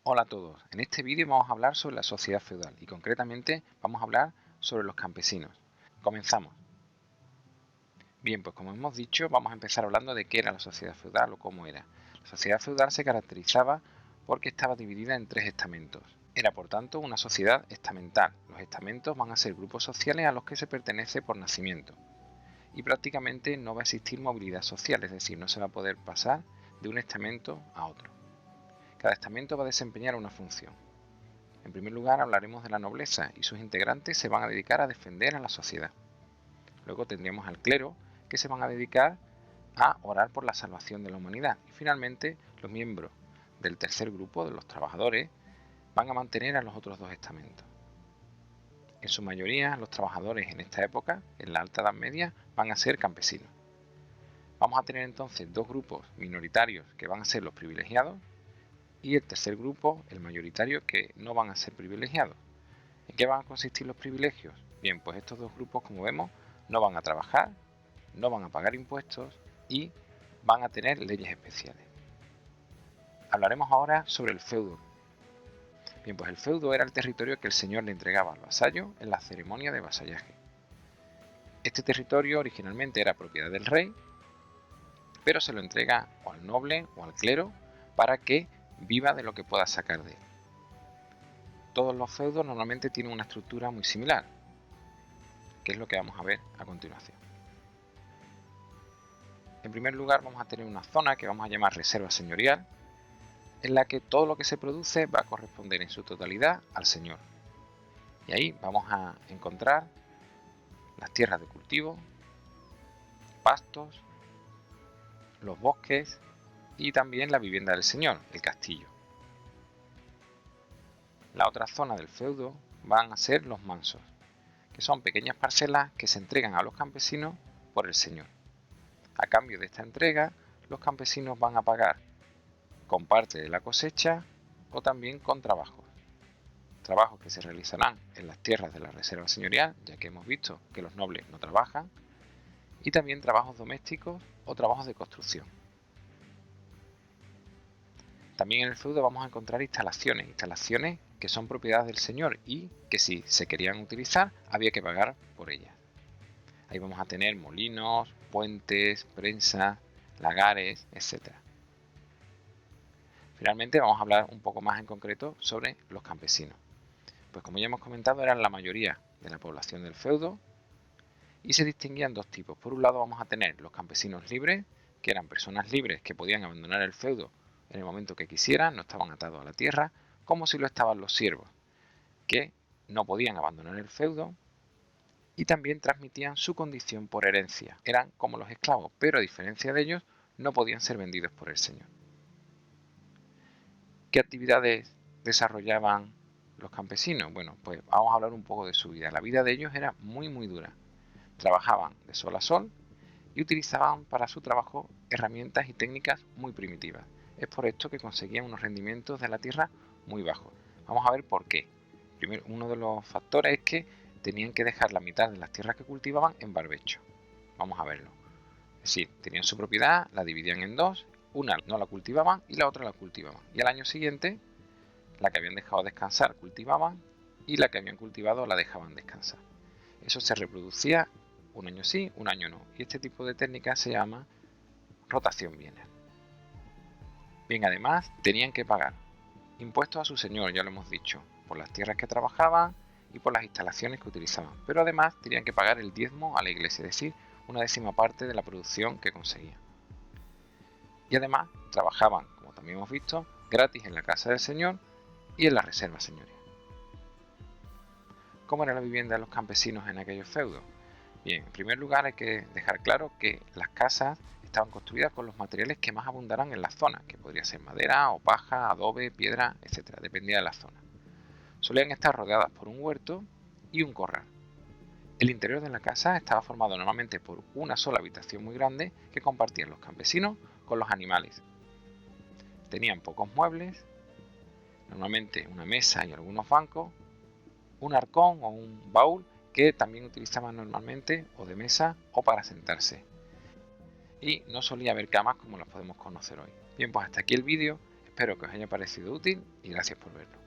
Hola a todos, en este vídeo vamos a hablar sobre la sociedad feudal y concretamente vamos a hablar sobre los campesinos. Comenzamos. Bien, pues como hemos dicho, vamos a empezar hablando de qué era la sociedad feudal o cómo era. La sociedad feudal se caracterizaba porque estaba dividida en tres estamentos. Era por tanto una sociedad estamental. Los estamentos van a ser grupos sociales a los que se pertenece por nacimiento. Y prácticamente no va a existir movilidad social, es decir, no se va a poder pasar de un estamento a otro. Cada estamento va a desempeñar una función. En primer lugar hablaremos de la nobleza y sus integrantes se van a dedicar a defender a la sociedad. Luego tendríamos al clero, que se van a dedicar a orar por la salvación de la humanidad. Y finalmente los miembros del tercer grupo, de los trabajadores, van a mantener a los otros dos estamentos. En su mayoría los trabajadores en esta época, en la Alta Edad Media, van a ser campesinos. Vamos a tener entonces dos grupos minoritarios que van a ser los privilegiados y el tercer grupo, el mayoritario, que no van a ser privilegiados. ¿En qué van a consistir los privilegios? Bien, pues estos dos grupos, como vemos, no van a trabajar, no van a pagar impuestos y van a tener leyes especiales. Hablaremos ahora sobre el feudo. Bien, pues el feudo era el territorio que el señor le entregaba al vasallo en la ceremonia de vasallaje. Este territorio originalmente era propiedad del rey, pero se lo entrega o al noble o al clero para que viva de lo que pueda sacar de él. Todos los feudos normalmente tienen una estructura muy similar, que es lo que vamos a ver a continuación. En primer lugar vamos a tener una zona que vamos a llamar reserva señorial, en la que todo lo que se produce va a corresponder en su totalidad al señor. Y ahí vamos a encontrar las tierras de cultivo, pastos, los bosques y también la vivienda del señor, el castillo. La otra zona del feudo van a ser los mansos, que son pequeñas parcelas que se entregan a los campesinos por el señor. A cambio de esta entrega, los campesinos van a pagar con parte de la cosecha o también con trabajos. Trabajos que se realizarán en las tierras de la reserva señorial, ya que hemos visto que los nobles no trabajan, y también trabajos domésticos o trabajos de construcción. También en el feudo vamos a encontrar instalaciones que son propiedad del señor y que si se querían utilizar había que pagar por ellas. Ahí vamos a tener molinos, puentes, prensas, lagares, etc. Finalmente vamos a hablar un poco más en concreto sobre los campesinos. Pues como ya hemos comentado, eran la mayoría de la población del feudo y se distinguían dos tipos. Por un lado vamos a tener los campesinos libres, que eran personas libres que podían abandonar el feudo en el momento que quisieran, no estaban atados a la tierra, como si lo estaban los siervos, que no podían abandonar el feudo y también transmitían su condición por herencia. Eran como los esclavos, pero a diferencia de ellos, no podían ser vendidos por el señor. ¿Qué actividades desarrollaban los campesinos? Bueno, pues vamos a hablar un poco de su vida. La vida de ellos era muy dura. Trabajaban de sol a sol y utilizaban para su trabajo herramientas y técnicas muy primitivas. Es por esto que conseguían unos rendimientos de la tierra muy bajos. Vamos a ver por qué. Primero, uno de los factores es que tenían que dejar la mitad de las tierras que cultivaban en barbecho. Vamos a verlo. Es decir, tenían su propiedad, la dividían en dos, una no la cultivaban y la otra la cultivaban. Y al año siguiente, la que habían dejado descansar cultivaban y la que habían cultivado la dejaban descansar. Eso se reproducía un año sí, un año no. Y este tipo de técnica se llama rotación bienal. Bien, además tenían que pagar impuestos a su señor, ya lo hemos dicho, por las tierras que trabajaban y por las instalaciones que utilizaban. Pero además tenían que pagar el diezmo a la iglesia, es decir, una décima parte de la producción que conseguían. Y además trabajaban, como también hemos visto, gratis en la casa del señor y en la reserva señorial. ¿Cómo era la vivienda de los campesinos en aquellos feudos? Bien, en primer lugar hay que dejar claro que las casas estaban construidas con los materiales que más abundaran en la zona, que podría ser madera o paja, adobe, piedra, etc. Dependía de la zona. Solían estar rodeadas por un huerto y un corral. El interior de la casa estaba formado normalmente por una sola habitación muy grande que compartían los campesinos con los animales. Tenían pocos muebles, normalmente una mesa y algunos bancos, un arcón o un baúl que también utilizaban normalmente o de mesa o para sentarse. Y no solía haber camas como las podemos conocer hoy. Bien, pues hasta aquí el vídeo. Espero que os haya parecido útil y gracias por verlo.